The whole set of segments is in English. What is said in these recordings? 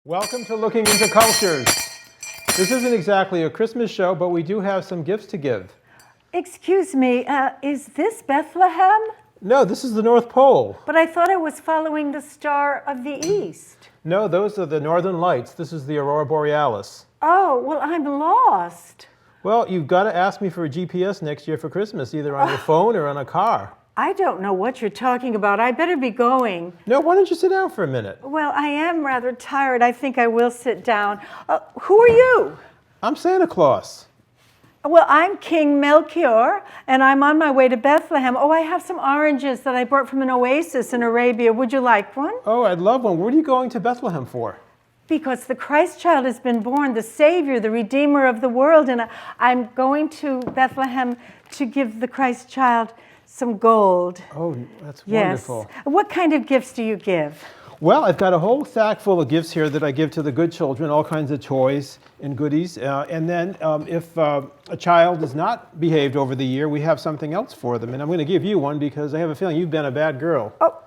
Welcome to Looking into Cultures. This isn't exactly a Christmas show, but we do have some gifts to give. Excuse me, is this Bethlehem? No, this is the North Pole. But I thought I was following the Star of the East. No, those are the Northern Lights. This is the Aurora Borealis. Oh, well, I'm lost. Well, you've got to ask me for a GPS next year for Christmas, either on your phone or on a car. I don't know what you're talking about. I better be going. No, why don't you sit down for a minute? Well, I am rather tired. I think I will sit down. Who are you? I'm Santa Claus. Well, I'm King Melchior, and I'm on my way to Bethlehem. Oh, I have some oranges that I brought from an oasis in Arabia. Would you like one? Oh, I'd love one. What are you going to Bethlehem for? Because the Christ child has been born, the Savior, the Redeemer of the world, and I'm going to Bethlehem to give the Christ child some gold. Oh, that's yes. Wonderful. What kind of gifts do you give? Well, I've got a whole sack full of gifts here that I give to the good children, all kinds of toys and goodies. And then if a child is not behaved over the year, we have something else for them. And I'm going to give you one because I have a feeling you've been a bad girl. Oh,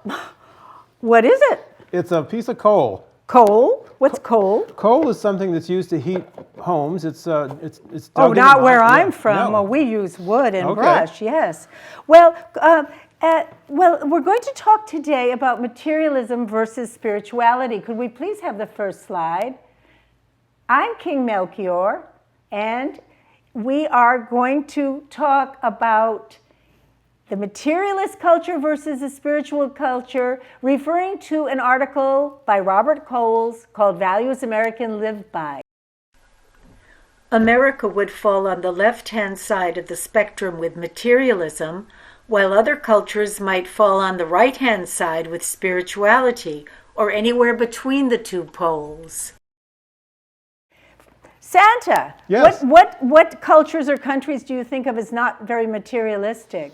what is it? It's a piece of coal. Coal? What's coal? Coal is something that's used to heat homes. It's oh, dug not in where the I'm yeah. from. No. Well, we use wood and Okay. brush, yes. Well, we're going to talk today about materialism versus spirituality. Could we please have the first slide? I'm King Melchior, and we are going to talk about the materialist culture versus the spiritual culture, referring to an article by Robert Coles called Values Americans Live By. America would fall on the left-hand side of the spectrum with materialism, while other cultures might fall on the right-hand side with spirituality, or anywhere between the two poles. Santa, yes. What cultures or countries do you think of as not very materialistic?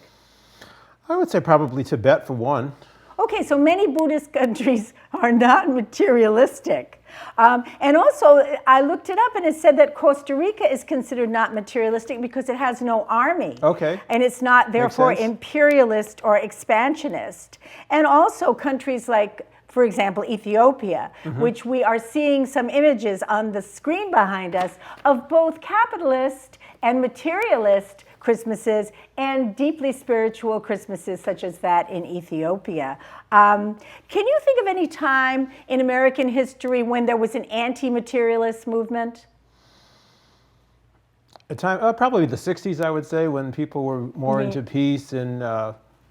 I would say probably Tibet for one. Okay, so many Buddhist countries are not materialistic. And also, I looked it up and it said that Costa Rica is considered not materialistic because it has no army. Okay. And it's not, therefore, imperialist or expansionist. And also countries like, for example, Ethiopia, which we are seeing some images on the screen behind us of both capitalist and materialist Christmases and deeply spiritual Christmases such as that in Ethiopia. Can you think of any time in American history when there was an anti-materialist movement? A time, probably the 60s, I would say, when people were more into peace and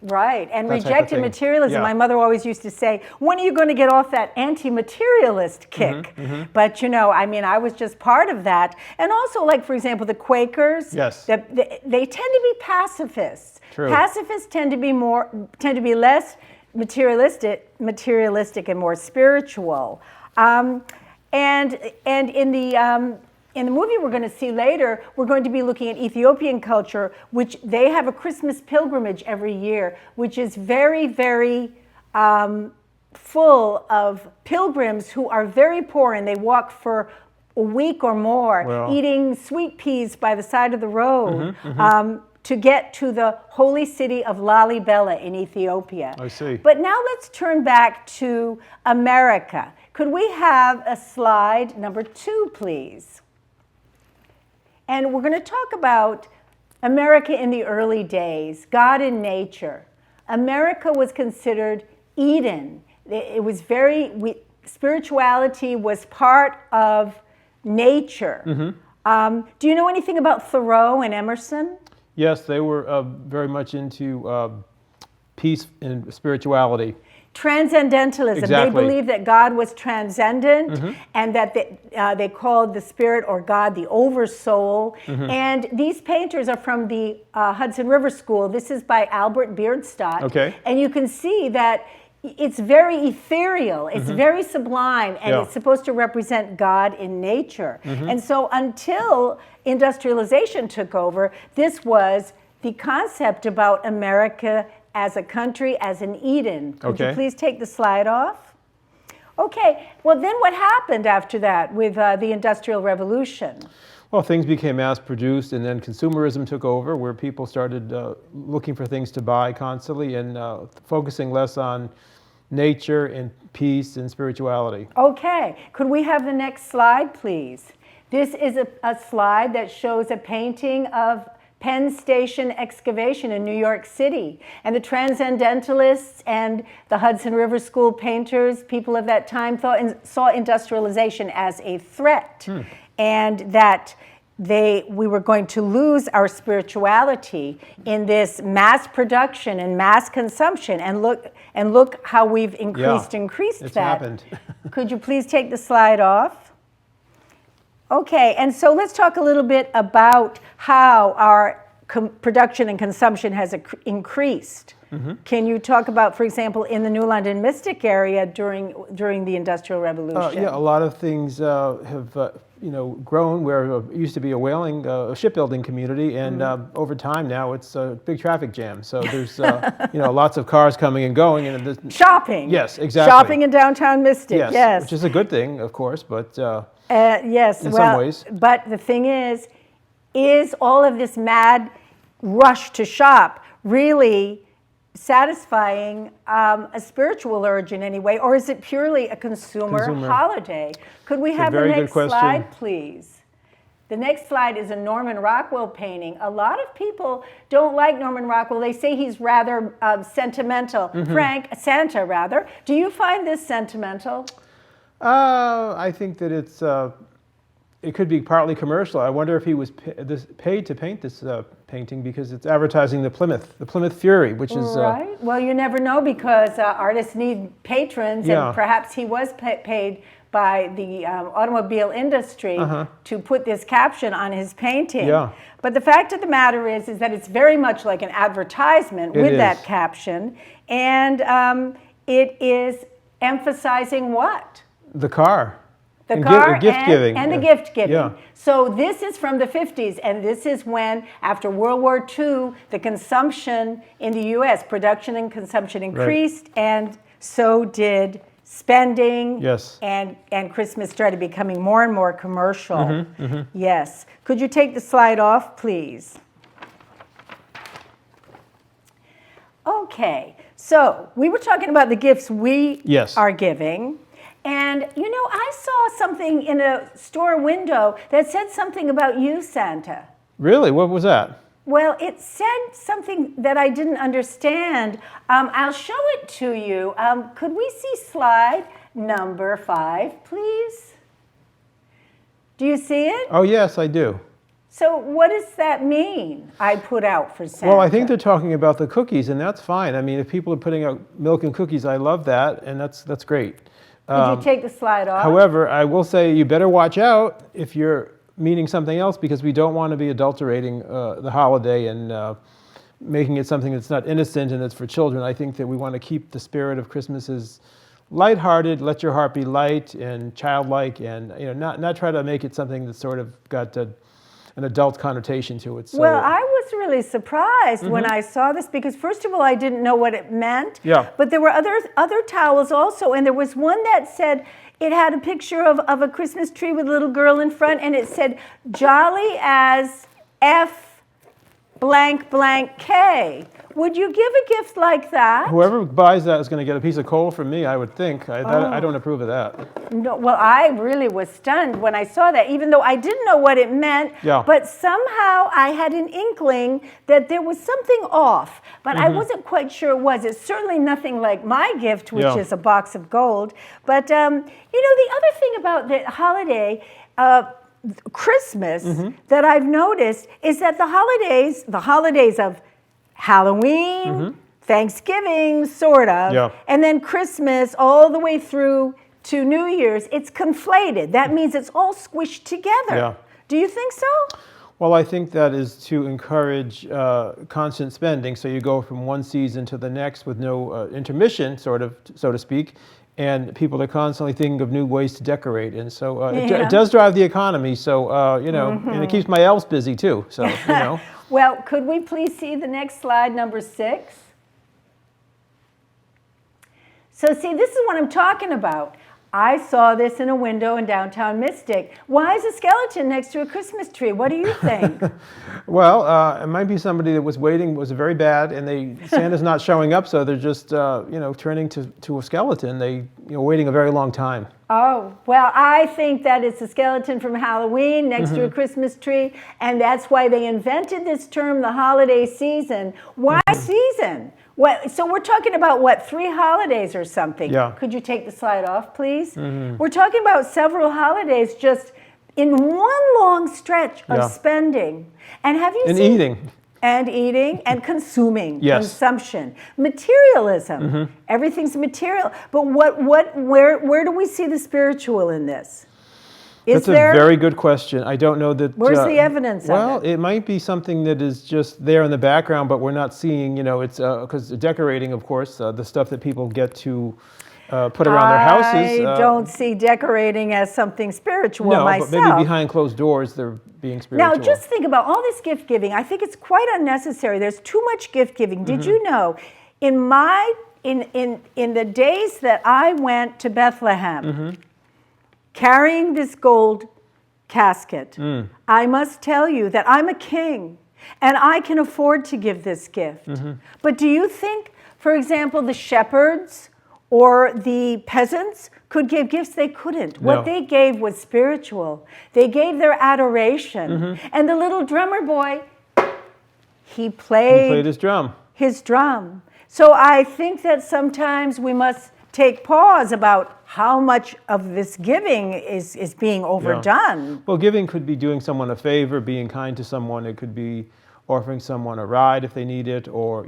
right, and that type of rejected thing. materialism. Yeah. My mother always used to say, when are you going to get off that anti-materialist kick? But, you know, I mean, I was just part of that. And also, like, for example, the Quakers, Yes. they tend to be pacifists. True. Pacifists tend to be less materialistic and more spiritual. And in the movie we're going to see later, we're going to be looking at Ethiopian culture, which they have a Christmas pilgrimage every year, which is very, very full of pilgrims who are very poor, and they walk for a week or more, eating sweet peas by the side of the road to get to the holy city of Lalibela in Ethiopia. I see. But now let's turn back to America. Could we have a slide number 2, please? And we're going to talk about America in the early days, God and nature. America was considered Eden. It was spirituality was part of nature. Do you know anything about Thoreau and Emerson? yes, they were very much into peace and spirituality. Transcendentalism. Exactly. They believed that God was transcendent and that they called the spirit or God the oversoul. And these painters are from the Hudson River School. This is by Albert Beardstock. Okay. And you can see that it's very ethereal, it's very sublime, and it's supposed to represent God in nature. And so until industrialization took over, this was the concept about America as a country, as an Eden. Could you please take the slide off? Okay, well then what happened after that with the Industrial Revolution? Well, things became mass-produced, and then consumerism took over, where people started looking for things to buy constantly and focusing less on nature and peace and spirituality. Okay, could we have the next slide, please? This is a slide that shows a painting of Penn Station excavation in New York City. And the transcendentalists and the Hudson River School painters, people of that time, saw industrialization as a threat. And that we were going to lose our spirituality in this mass production and mass consumption. And look how we've increased it's that. Happened. Could you please take the slide off? Okay, and so let's talk a little bit about how our production and consumption has increased. Can you talk about, for example, in the New London Mystic area during the Industrial Revolution? Yeah, a lot of things have grown where it used to be a whaling, shipbuilding community, and over time now it's a big traffic jam. So there's lots of cars coming and going, and shopping. Yes, exactly. Shopping in downtown Mystic. Yes, which is a good thing, of course, but yes, in some ways. But the thing is all of this mad rush to shop really satisfying a spiritual urge in any way, or is it purely a consumer holiday? Could we have the next slide, please? The next slide is a Norman Rockwell painting. A lot of people don't like Norman Rockwell. They say he's rather sentimental. Frank, Santa rather. Do you find this sentimental? I think that it could be partly commercial. I wonder if he was paid to paint this painting because it's advertising the Plymouth Fury, which is... Right. Well, you never know because artists need patrons, and perhaps he was paid by the automobile industry to put this caption on his painting. But the fact of the matter is that it's very much like an advertisement with that caption, and it is emphasizing what? The car. The car gift giving. And the gift giving. So this is from the 50s, and this is when, after World War II, the consumption in the U.S., production and consumption increased, and so did spending, and Christmas started becoming more and more commercial. Yes. Could you take the slide off, please? Okay. So we were talking about the gifts we are giving. And, I saw something in a store window that said something about you, Santa. Really? What was that? Well, it said something that I didn't understand. I'll show it to you. Could we see slide number 5, please? Do you see it? Oh, yes, I do. So what does that mean, I put out for Santa? Well, I think they're talking about the cookies, and that's fine. I mean, if people are putting out milk and cookies, I love that, and that's great. Could you take the slide off? However, I will say you better watch out if you're meaning something else, because we don't want to be adulterating the holiday and making it something that's not innocent and it's for children. I think that we want to keep the spirit of Christmas as lighthearted, let your heart be light and childlike, and not try to make it something that's sort of got an adult connotation to it. So, well, I was really surprised when I saw this because, first of all, I didn't know what it meant. But there were other towels also, and there was one that said it had a picture of a Christmas tree with a little girl in front, and it said, "Jolly as F blank blank K." Would you give a gift like that? Whoever buys that is going to get a piece of coal from me, I would think. I don't approve of that. No, well, I really was stunned when I saw that, even though I didn't know what it meant. But somehow I had an inkling that there was something off. But I wasn't quite sure it was. It's certainly nothing like my gift, which is a box of gold. But, the other thing about the holiday, Christmas, that I've noticed is that the holidays of Halloween, Thanksgiving, sort of, and then Christmas all the way through to New Year's, it's conflated. That means it's all squished together. Do you think so? Well, I think that is to encourage constant spending. So you go from one season to the next with no intermission, sort of, so to speak. And people are constantly thinking of new ways to decorate. And so it does drive the economy. So, you know, and it keeps my elves busy too. So, you know. Well, could we please see the next slide, number 6? So see, this is what I'm talking about. I saw this in a window in downtown Mystic. Why is a skeleton next to a Christmas tree? What do you think? Well, it might be somebody that was waiting, was very bad, and Santa's not showing up, so they're just, you know, turning to a skeleton. Waiting a very long time. Oh, well, I think that it's a skeleton from Halloween next to a Christmas tree, and that's why they invented this term, the holiday season. Why season? So we're talking about, what, 3 holidays or something? Yeah. Could you take the slide off, please? We're talking about several holidays just in one long stretch of spending. And have you seen... eating. And eating and consuming, Yes. consumption, materialism. Everything's material. But where do we see the spiritual in this? That's a very good question. I don't know that. Where's the evidence of it? Well, it might be something that is just there in the background, but we're not seeing. You know, it's because decorating, of course, the stuff that people get to put around their houses. I don't see decorating as something spiritual myself. But maybe behind closed doors they're being spiritual. Now, just think about all this gift giving. I think it's quite unnecessary. There's too much gift giving. Did you know, in the days that I went to Bethlehem, carrying this gold casket, I must tell you that I'm a king, and I can afford to give this gift. But do you think, for example, the shepherds or the peasants could give gifts? They couldn't. No. What they gave was spiritual. They gave their adoration. And the little drummer boy, he played his drum. His drum. So I think that sometimes we must take pause about how much of this giving is being overdone. Yeah. Well, giving could be doing someone a favor, being kind to someone. It could be offering someone a ride if they need it, or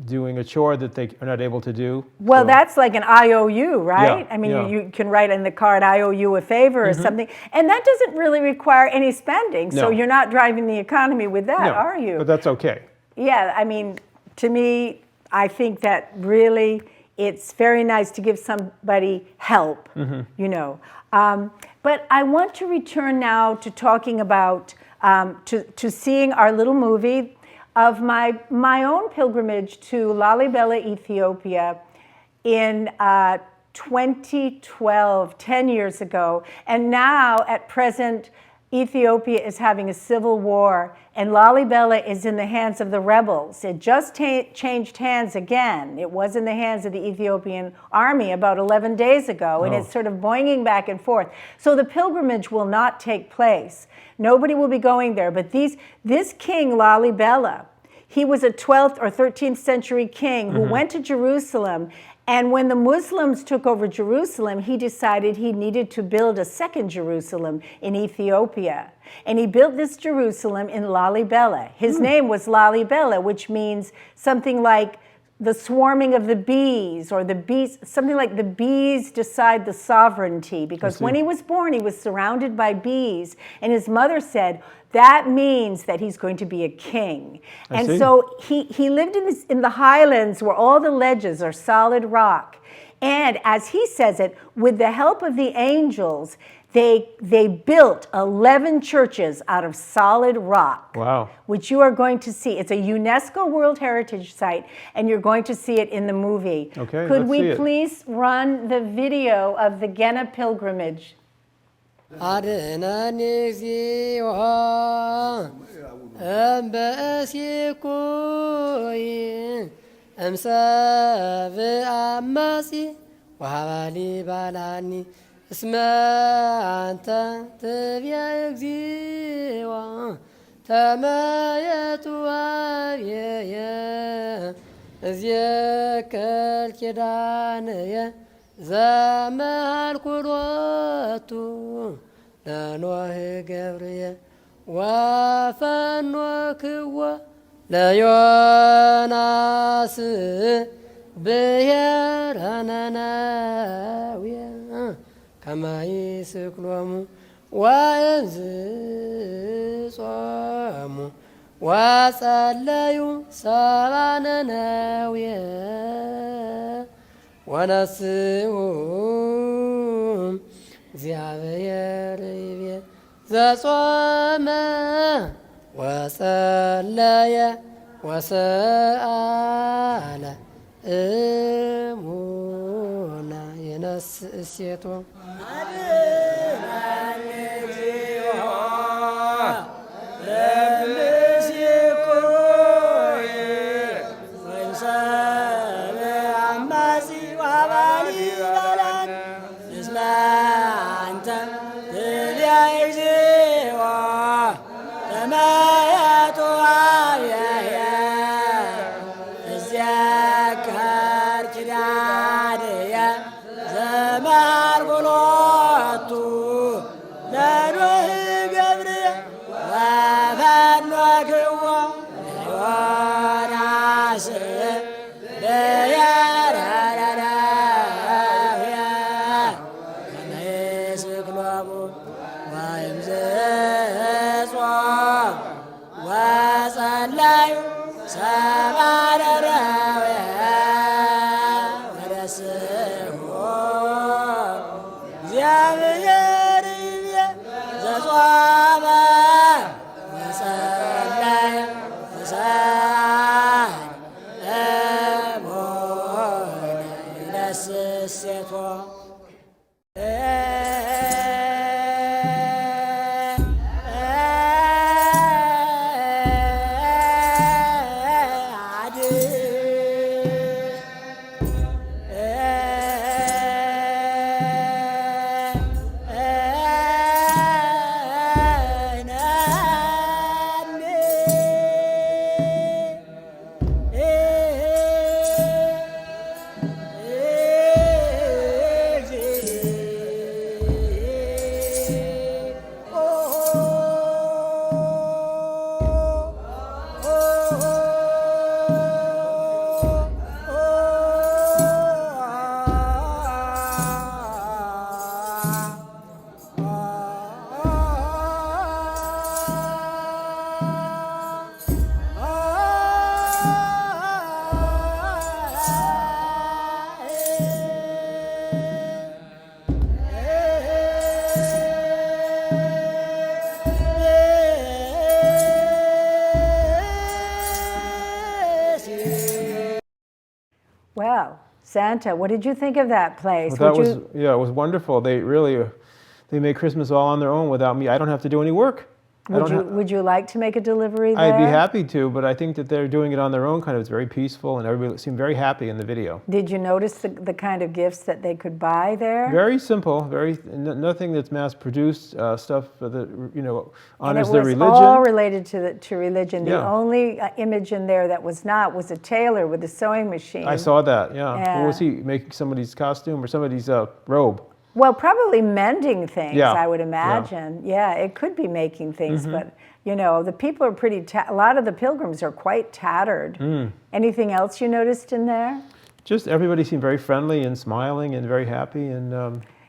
doing a chore that they are not able to do. Well, that's like an IOU, right? Yeah, I mean, you can write in the card, I owe you a favor or something. And that doesn't really require any spending. So you're not driving the economy with that, are you? But that's okay. Yeah, I mean, to me, I think that really it's very nice to give somebody help, But I want to return now to talking about, to seeing our little movie of my own pilgrimage to Lalibela, Ethiopia in 2012, 10 years ago. And now, at present, Ethiopia is having a civil war, and Lalibela is in the hands of the rebels. It just changed hands again. It was in the hands of the Ethiopian army about 11 days ago, and it's sort of boinging back and forth. So the pilgrimage will not take place. Nobody will be going there, but this king, Lalibela, he was a 12th or 13th century king who went to Jerusalem. And when the Muslims took over Jerusalem, he decided he needed to build a second Jerusalem in Ethiopia. And he built this Jerusalem in Lalibela. His name was Lalibela, which means something like the swarming of the bees, or the bees, something like the bees decide the sovereignty. Because when he was born, he was surrounded by bees. And his mother said, that means that he's going to be a king. And so he lived in the highlands where all the ledges are solid rock. And as he says it, with the help of the angels, they built 11 churches out of solid rock. Wow. Which you are going to see. It's a UNESCO World Heritage Site, and you're going to see it in the movie. Okay, Could let's see we it. please run the video of the Gena pilgrimage? አድነኒ እግዚኦ እምበእሲኩይ እምሰብእ አመጺ ወሀባሊ ባላኒ እስመ አንተ ትቤ እግዚኦ ተመየጡ አብየ እዝየከል ኪዳንየ ዘመሃልኩሎቱ ለኖህ ገብርየ ወፈኖክዎ ለዮናስ ብሔረ ነነዌ ከመ ይስክሎሙ ወእንዝ ጾሙ ወጸለዩ ሰብአ ነነዌ ወነስኡ እግዚአብሔር ይቤ ዘጾመ ወጸለየ ወሰአለ እሙና ይነስእ እሴቶ Well, Santa, what did you think of that place? Well, it was wonderful. They really, they make Christmas all on their own without me. I don't have to do any work. Would you like to make a delivery there? I'd be happy to, but I think that they're doing it on their own. Kind of, it's very peaceful, and everybody seemed very happy in the video. Did you notice the kind of gifts that they could buy there? Very simple, nothing that's mass-produced stuff that honors their religion. And it was all related to religion. Yeah. The only image in there that was not was a tailor with a sewing machine. I saw that. Yeah. Yeah. What was he making? Somebody's costume or somebody's robe? Well, probably mending things, Yeah. I would imagine. Yeah, it could be making things, but the people are pretty, a lot of the pilgrims are quite tattered. Anything else you noticed in there? Just everybody seemed very friendly and smiling and very happy. And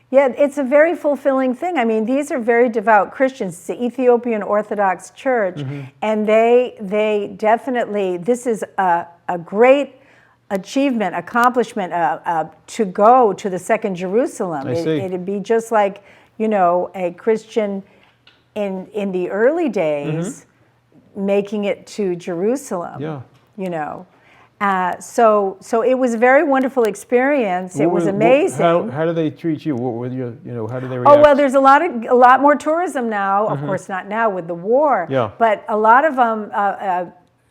yeah, it's a very fulfilling thing. I mean, these are very devout Christians. It's the Ethiopian Orthodox Church, and they definitely, this is a great accomplishment to go to the second Jerusalem. It'd be just like, a Christian in the early days making it to Jerusalem. Yeah. So it was a very wonderful experience. It was amazing. How do they treat you? What were how do they react? Oh, well, there's a lot more tourism now. Of course, not now with the war. Yeah. But a lot of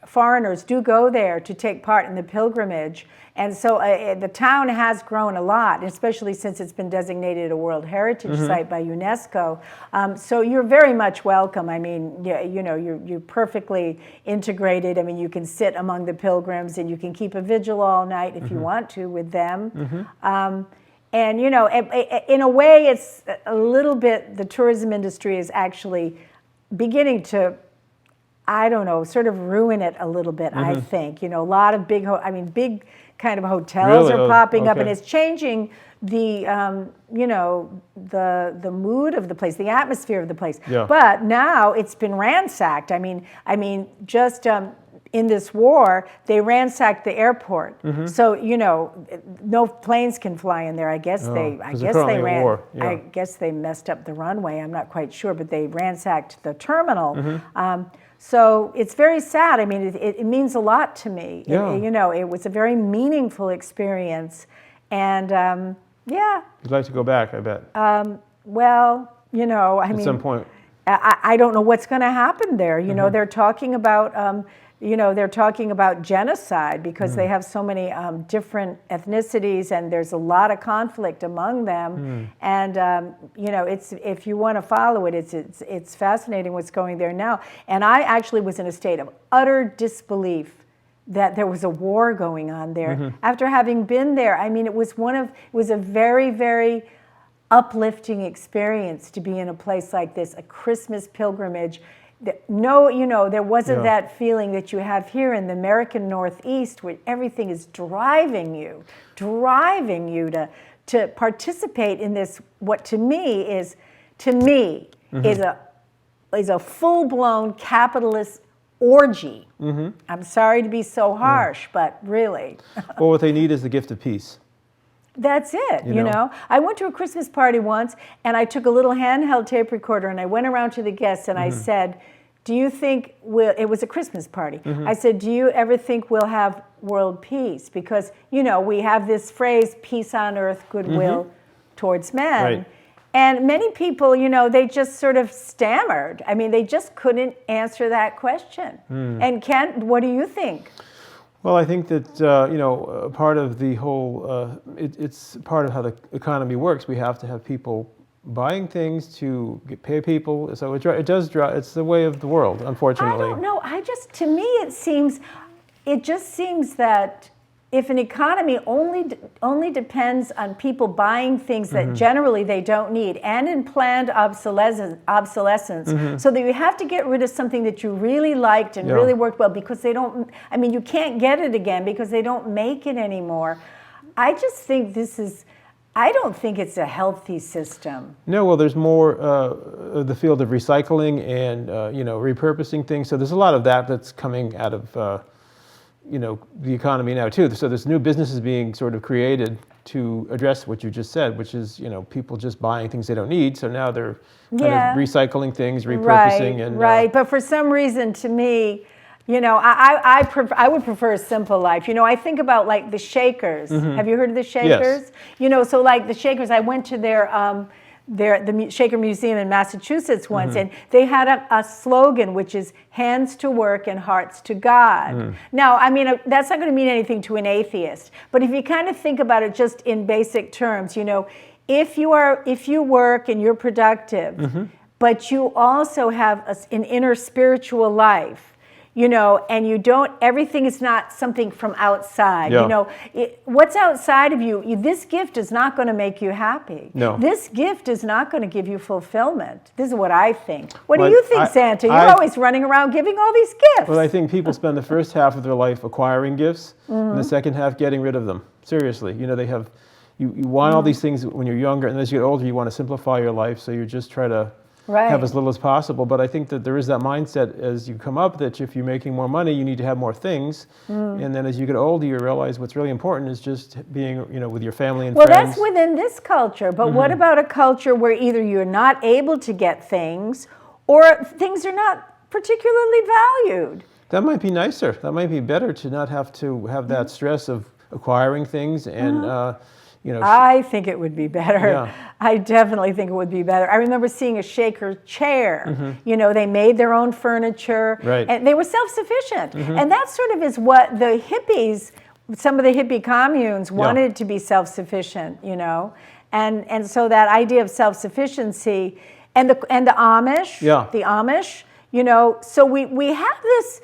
foreigners do go there to take part in the pilgrimage. And so the town has grown a lot, especially since it's been designated a World Heritage Site by UNESCO. So you're very much welcome. I mean, you're perfectly integrated. I mean, you can sit among the pilgrims and you can keep a vigil all night if you want to with them. And, in a way, it's a little bit, the tourism industry is actually beginning to, I don't know, sort of ruin it a little bit, I think. A lot of big kind of hotels Really? are Oh, popping up, and okay. it's changing the the mood of the place, the atmosphere of the place. Yeah. But now it's been ransacked. I mean, just in this war, they ransacked the airport. Mm-hmm. So no planes can fly in there. I guess Oh, they 'cause they're currently at war. Yeah. I guess they messed up the runway. I'm not quite sure, but they ransacked the terminal. Mm-hmm. So it's very sad. I mean, it means a lot to me. Yeah. It was a very meaningful experience, and yeah. You'd like to go back, I bet. Well, I At mean, some point. I don't know what's going to happen there. They're talking about, they're talking about genocide because they have so many different ethnicities, and there's a lot of conflict among them. And it's, if you want to follow it, it's fascinating what's going there now. And I actually was in a state of utter disbelief that there was a war going on there after having been there. I mean, it was a very, very uplifting experience to be in a place like this, a Christmas pilgrimage. There wasn't that feeling that you have here in the American Northeast, where everything is driving you to participate in this. What to me is a full-blown capitalist orgy. I'm sorry to be so harsh, but really. Well, what they need is the gift of peace. That's it, You know? I went to a Christmas party once, and I took a little handheld tape recorder, and I went around to the guests, and I said, do you think it was a Christmas party. I said, do you ever think we'll have world peace? Because, we have this phrase, peace on earth, goodwill towards men. Right. And many people, they just sort of stammered. I mean, they just couldn't answer that question. And Kent, what do you think? Well, I think that, part of the whole, it's part of how the economy works. We have to have people buying things to pay people. So it does drive, it's the way of the world, unfortunately. I don't know. To me, it just seems that if an economy only depends on people buying things that generally they don't need, and in planned obsolescence, so that you have to get rid of something that you really liked and really worked well because they don't, you can't get it again because they don't make it anymore. I just think I don't think it's a healthy system. No, well, there's more the field of recycling and, repurposing things. So there's a lot of that's coming out of, the economy now too. So there's new businesses being sort of created to address what you just said, which is, people just buying things they don't need. So now they're kind of recycling things, repurposing. Right. But for some reason, to me, I would prefer a simple life. I think about like the Shakers. Have you heard of the Shakers? Yes. So like the Shakers, I went to the Shaker Museum in Massachusetts once, and they had a slogan, which is hands to work and hearts to God. Now, that's not going to mean anything to an atheist, but if you kind of think about it just in basic terms, if you work and you're productive, but you also have an inner spiritual life, and everything is not something from outside. What's outside of you, this gift is not going to make you happy. No. This gift is not going to give you fulfillment. This is what I think. What do you think, Santa? You're always running around giving all these gifts. Well, I think people spend the first half of their life acquiring gifts and the second half getting rid of them. Seriously. They have, you want all these things when you're younger, and as you get older, you want to simplify your life, so you just try to have as little as possible. But I think that there is that mindset as you come up that if you're making more money, you need to have more things. And then as you get older, you realize what's really important is just being, with your family and friends. Well, that's within this culture. But what about a culture where either you're not able to get things or things are not particularly valued? That might be nicer. That might be better to not have to have that stress of acquiring things and, I think it would be better. Yeah. I definitely think it would be better. I remember seeing a Shaker chair. They made their own furniture, and they were self-sufficient. And that sort of is what the hippies, some of the hippie communes wanted to be self-sufficient, and so that idea of self-sufficiency and the Amish, so we have this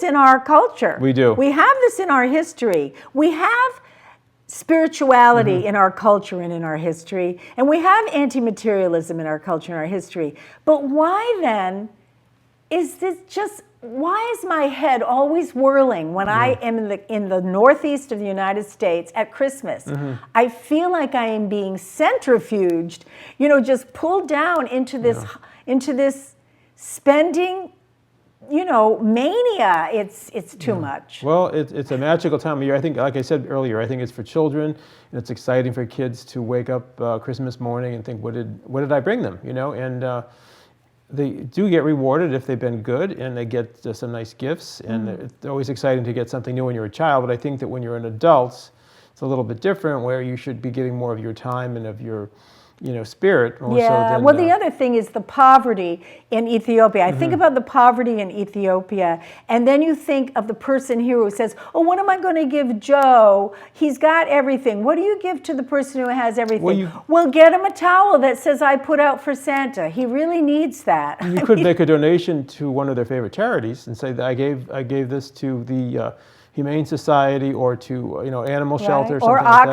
in our culture. We do. We have this in our history. We have spirituality in our culture and in our history, and we have anti-materialism in our culture and our history. But why then is this just why is my head always whirling when I am in the northeast of the United States at Christmas? I feel like I am being centrifuged, just pulled down into this spending, mania. It's too much. Well, it's a magical time of year. I think, like I said earlier, I think it's for children, and it's exciting for kids to wake up Christmas morning and think, what did I bring them? And they do get rewarded if they've been good, and they get some nice gifts. And it's always exciting to get something new when you're a child. But I think that when you're an adult, it's a little bit different, where you should be giving more of your time and of your spirit. More so than, well, the other thing is the poverty in Ethiopia. I think about the poverty in Ethiopia, and then you think of the person here who says, oh, what am I going to give Joe? He's got everything. What do you give to the person who has everything? Well, get him a towel that says, I put out for Santa. He really needs that. You could make a donation to one of their favorite charities and say that I gave this to the Humane Society or to animal shelter or something like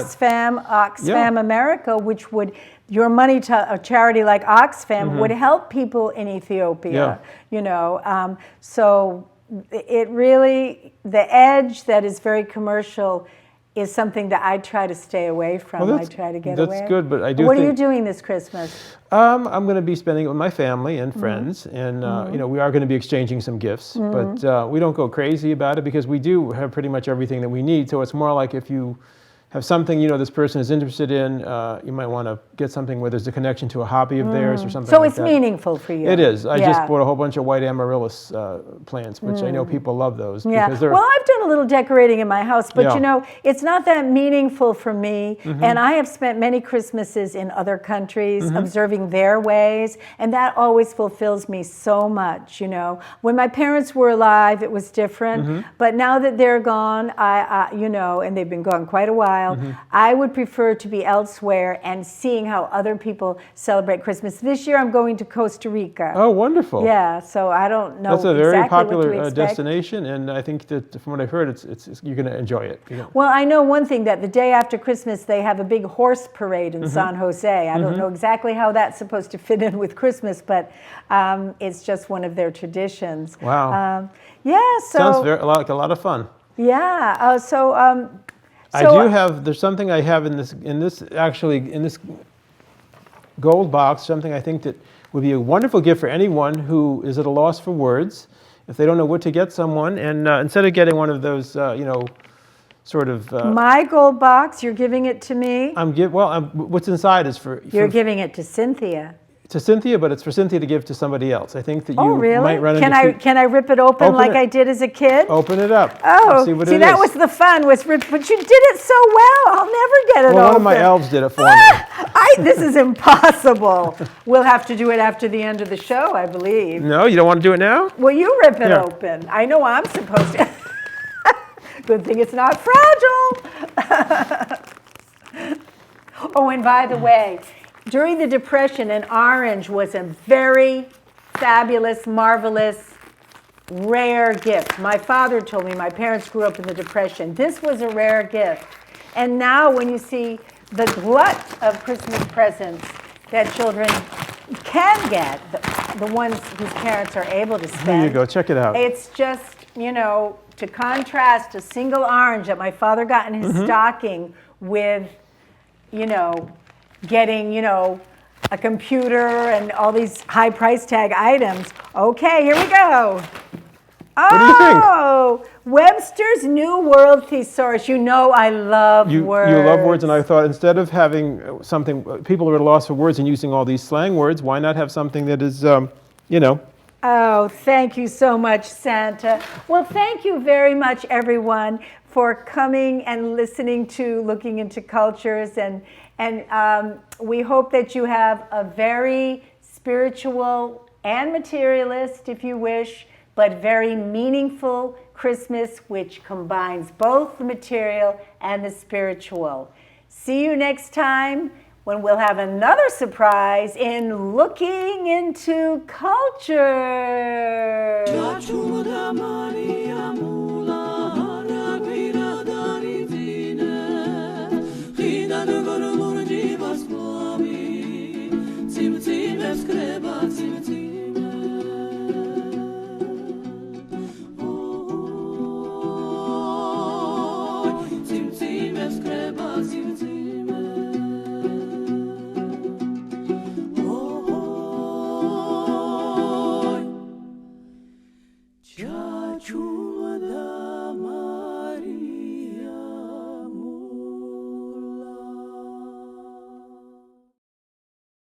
Oxfam America, which would, your money to a charity like Oxfam would help people in Ethiopia. So it really, the edge that is very commercial is something that I try to stay away from. I try to get away. That's good, but I do. What are you doing this Christmas? I'm going to be spending it with my family and friends, and we are going to be exchanging some gifts, but we don't go crazy about it because we do have pretty much everything that we need. So it's more like if you have something this person is interested in, you might want to get something where there's a connection to a hobby of theirs or something. So like it's that. Meaningful for you. It is. I just bought a whole bunch of white amaryllis plants, which I know people love those. Because they're, well, I've done a little decorating in my house, but it's not that meaningful for me. And I have spent many Christmases in other countries observing their ways, and that always fulfills me so much. When my parents were alive, it was different, but now that they're gone, and they've been gone quite a while, I would prefer to be elsewhere and seeing how other people celebrate Christmas. This year I'm going to Costa Rica. Oh, wonderful. Yeah, so I don't know. That's a very exactly popular what to expect. destination, and I think that from what I've heard, it's you're going to enjoy it. Well, I know one thing, that the day after Christmas they have a big horse parade in San Jose. I don't know exactly how that's supposed to fit in with Christmas, but it's just one of their traditions. Wow. So sounds like a lot of fun. Yeah. There's something I have in this gold box, something I think that would be a wonderful gift for anyone who is at a loss for words, if they don't know what to get someone. And instead of getting one of those, my gold box, you're giving it to me? What's inside is You're giving it to Cynthia. To Cynthia, but it's for Cynthia to give to somebody else. I think that you really? might run into... Can I rip it open like I did as a kid? Open it up. Oh, see what see, it that is. was the fun, but you did it so well. I'll never get it open. One of my elves did it for me. This is impossible. We'll have to do it after the end of the show, I believe. No, you don't want to do it now? Well, you rip it open. I know I'm supposed to. Good thing it's not fragile. Oh, and by the way, during the Depression, an orange was a very fabulous, marvelous, rare gift. My father told me my parents grew up in the Depression. This was a rare gift. And now when you see the glut of Christmas presents that children can get, the ones whose parents are able to spend. Here you go. Check it out. It's just, to contrast a single orange that my father got in his stocking with, getting, a computer and all these high price tag items. Okay, here we go. What do you think? Webster's New World Thesaurus. I love words. You love words, and I thought instead of having something, people are at a loss for words and using all these slang words, why not have something that is, Oh, thank you so much, Santa. Well, thank you very much, everyone, for coming and listening to Looking into Cultures. And we hope that you have a very spiritual and materialist, if you wish, but very meaningful Christmas, which combines both the material and the spiritual. See you next time, when we'll have another surprise in Looking into Culture.